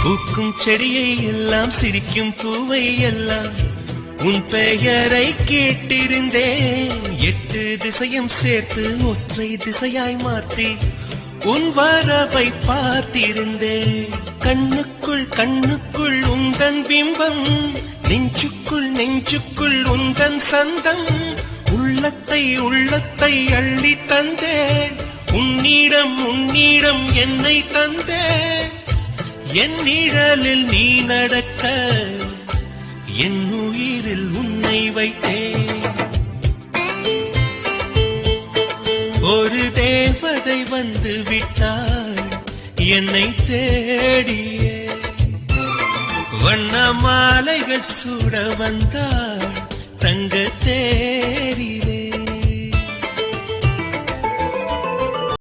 பூக்கும் செடியை எல்லாம் சிரிக்கும் பூவை எல்லாம் உன் பெயரை கேட்டிருந்தேன். 8 திசையும் சேர்த்து ஒற்றை திசையாய் மாற்றி உன் வரவை பார்த்திருந்தேன். கண்ணுக்குள் கண்ணுக்குள் உந்தன் பிம்பம், நெஞ்சுக்குள் நெஞ்சுக்குள் உந்தன் சந்தம். உள்ளத்தை உள்ளத்தை அள்ளி தந்தேன், உன்னிடம் உன்னிடம் என்னை தந்தேன். என் நிழலில் நீ நடக்க என் உயிரில் உன்னை வைத்தேன். ஒரு தேவதை வந்து விட்டாள் என்னை தேடியே, வண்ண மாலைகள் சூட வந்தாள் தங்க தேரிலே.